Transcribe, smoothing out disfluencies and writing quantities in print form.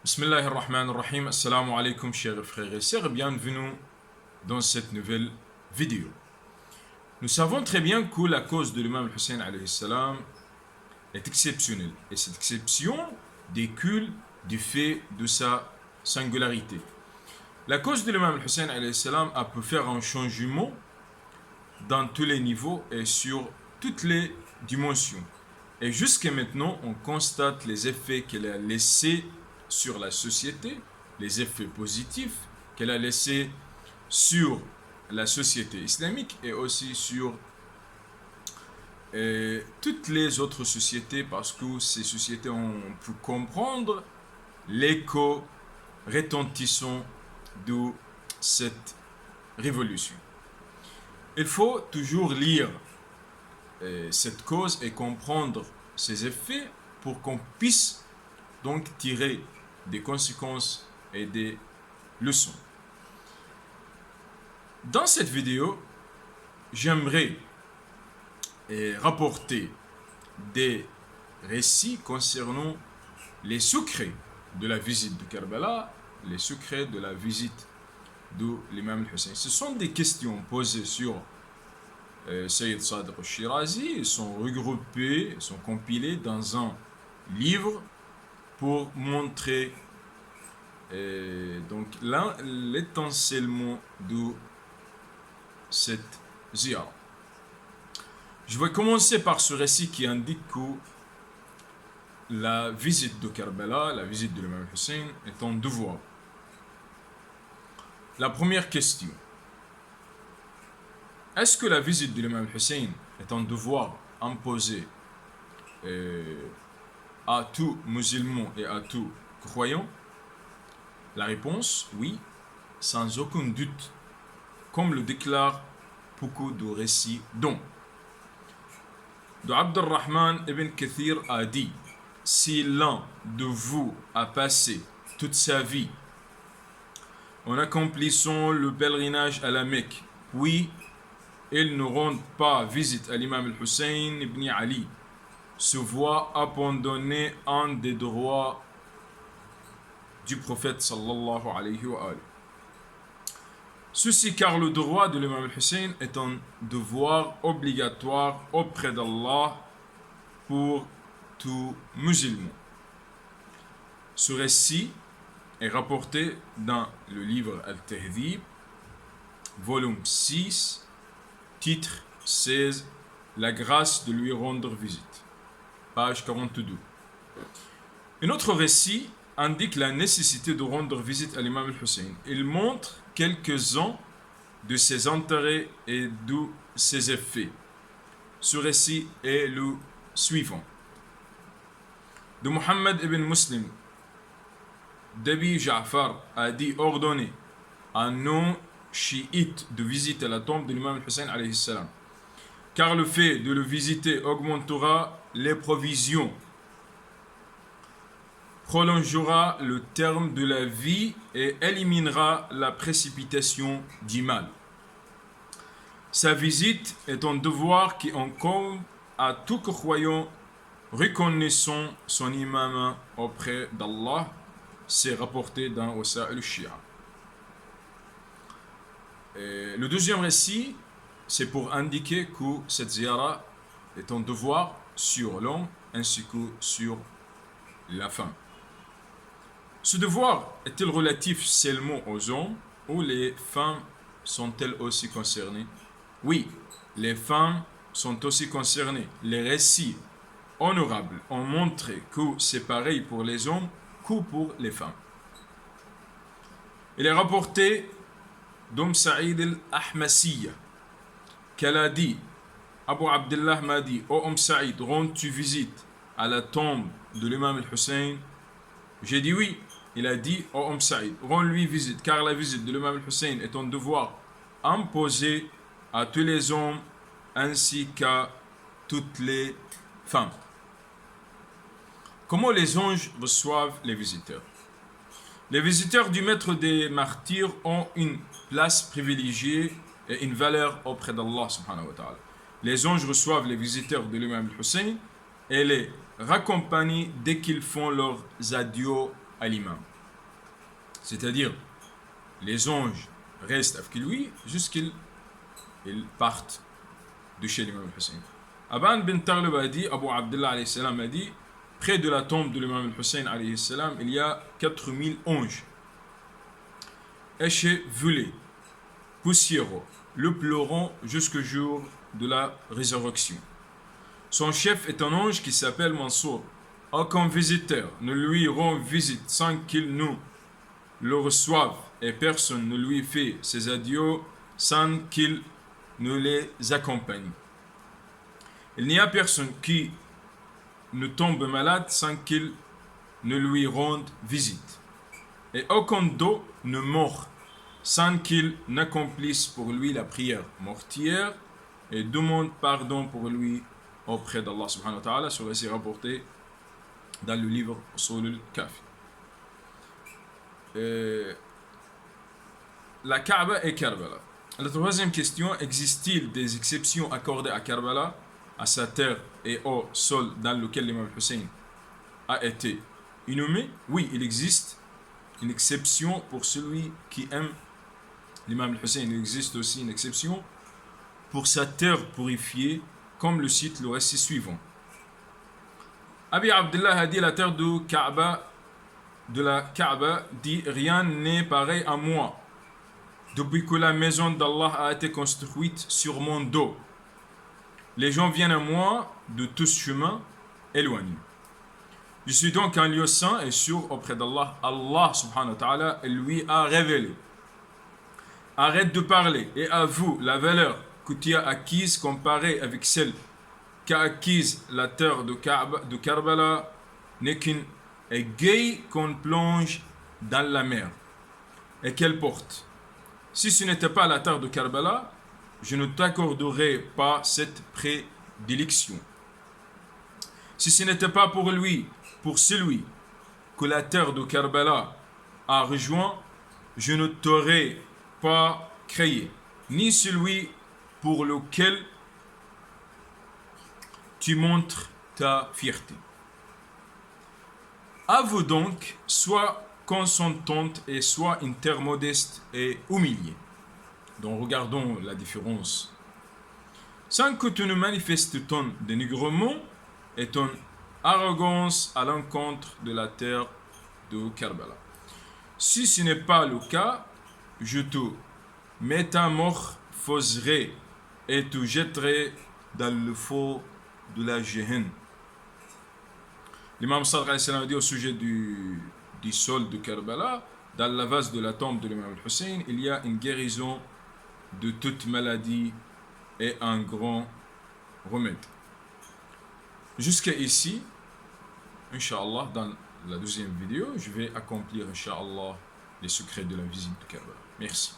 Bismillah ar-Rahman ar-Rahim, assalamu alaikum chers frères et sœurs, bienvenue dans cette nouvelle vidéo. Nous savons très bien que la cause de l'imam Hussein alayhi salam est exceptionnelle et cette exception découle du fait de sa singularité. La cause de l'imam Hussein alayhi salam a pu faire un changement dans tous les niveaux et sur toutes les dimensions. Et jusqu'à maintenant, on constate les effets qu'elle a laissés sur la société, les effets positifs qu'elle a laissés sur la société islamique et aussi sur toutes les autres sociétés, parce que ces sociétés ont pu comprendre l'écho retentissant de cette révolution. Il faut toujours lire cette cause et comprendre ses effets pour qu'on puisse donc tirer des conséquences et des leçons. Dans cette vidéo, j'aimerais rapporter des récits concernant les secrets de la visite de Karbala, les secrets de la visite de l'imam Hussein. Ce sont des questions posées sur Sayyid Sadr al-Shirazi, ils sont regroupés, sont compilés dans un livre pour montrer donc l'étincellement de cette ziyara. Je vais commencer par ce récit qui indique que la visite de Karbala, la visite de l'imam Hussein, est un devoir. La première question: est-ce que la visite de l'imam Hussein est un devoir imposé à tout musulman et à tout croyant? La réponse, oui, sans aucun doute, comme le déclarent beaucoup de récits dont Abdurrahman ibn Kathir a dit: si l'un de vous a passé toute sa vie en accomplissant le pèlerinage à la Mecque, puis il ne rend pas visite à l'imam al-Hussein ibn Ali, se voit abandonner un des droits du prophète sallallahu alayhi wa alayhi. Ceci car le droit de l'imam al-Hussein est un devoir obligatoire auprès d'Allah pour tout musulman. Ce récit est rapporté dans le livre Al-Tahdhib, volume 6, titre 16, La grâce de lui rendre visite, page 42. Un autre récit indique la nécessité de rendre visite à l'imam al-Hussein. Il montre quelques-uns de ses intérêts et de ses effets. Ce récit est le suivant. De Muhammad ibn Muslim d'Abi Ja'far a dit ordonner à non chiite de visiter la tombe de l'imam Hussein alayhi salam, car le fait de le visiter augmentera les provisions, prolongera le terme de la vie et éliminera la précipitation du mal. Sa visite est un devoir qui incombe à tout croyant reconnaissant son imam auprès d'Allah. C'est rapporté dans Wasa'il al-Shia. Le deuxième récit, c'est pour indiquer que cette ziyara est un devoir sur l'homme ainsi que sur la femme. Ce devoir est-il relatif seulement aux hommes ou les femmes sont-elles aussi concernées? Oui, les femmes sont aussi concernées. Les récits honorables ont montré que c'est pareil pour les hommes que pour les femmes. Il est rapporté Saïd al-Ahmasiyya qu'elle a dit: Abu Abdullah m'a dit, ô Saïd, rends-tu visite à la tombe de l'imam al-Hussein? J'ai dit oui. Il a dit: ô Saïd, rends-lui visite, car la visite de l'imam al-Hussein est un devoir imposé à tous les hommes ainsi qu'à toutes les femmes. Comment les anges reçoivent les visiteurs? Les visiteurs du maître des martyrs ont une place privilégiée et une valeur auprès d'Allah subhanahu wa ta'ala. Les anges reçoivent les visiteurs de l'imam al-Hussein et les raccompagnent dès qu'ils font leurs adieux à l'imam. C'est-à-dire, les anges restent avec lui jusqu'ils partent de chez l'imam al-Hussein. Aban bin Taghlib a dit, Abu Abdullah alayhi salam a dit, près de la tombe de l'imam al-Hussein alayhi salam, il y a 4000 anges échevelés, poussiéreux, le pleurant jusqu'au jour de la résurrection. Son chef est un ange qui s'appelle Mansour. Aucun visiteur ne lui rend visite sans qu'il nous le reçoive, et personne ne lui fait ses adieux sans qu'il ne les accompagne. Il n'y a personne qui ne tombe malade sans qu'il ne lui rende visite. Et aucun dos ne meurt sans qu'il n'accomplisse pour lui la prière mortière et demande pardon pour lui auprès d'Allah subhanahu wa ta'ala. Cela est rapporté dans le livre Usul al-Kafi. La Kaaba et Karbala. La troisième question, existe-t-il des exceptions accordées à Karbala, à sa terre et au sol dans lequel l'imam Hussein a été inhumé? Oui, il existe une exception pour celui qui aime l'imam Hussein. Il existe aussi une exception pour sa terre purifiée, comme le cite le récit suivant. Abi Abdullah a dit, la terre de la Kaaba dit, rien n'est pareil à moi depuis que la maison d'Allah a été construite sur mon dos. Les gens viennent à moi de tous chemins éloignés. Je suis donc un lieu saint et sûr auprès d'Allah. Allah subhanahu wa ta'ala lui a révélé. Arrête de parler et avoue la valeur que tu as acquise comparée avec celle qu'a acquise la terre de Karbala n'est qu'une aiguille qu'on plonge dans la mer et qu'elle porte. Si ce n'était pas la terre de Karbala, je ne t'accorderais pas cette prédilection. Si ce n'était pas pour celui que la terre de Karbala a rejoint, je ne t'aurais pas créé, ni celui pour lequel tu montres ta fierté. Avoue donc, sois consentante et sois une terre modeste et humiliée. Donc regardons la différence. Sans que tu ne manifestes ton dénigrement et ton arrogance à l'encontre de la terre de Karbala. Si ce n'est pas le cas, je te métamorphoserai et te jetterai dans le feu de la Jahannam. L'imam Sadiq alayhi salam a dit au sujet du sol de Karbala, dans la vase de la tombe de l'imam al-Hussein, il y a une guérison de toute maladie et un grand remède. Jusqu'à ici, Inch'Allah, dans la deuxième vidéo, je vais accomplir, Inch'Allah, les secrets de la visite de Karbala. Merci.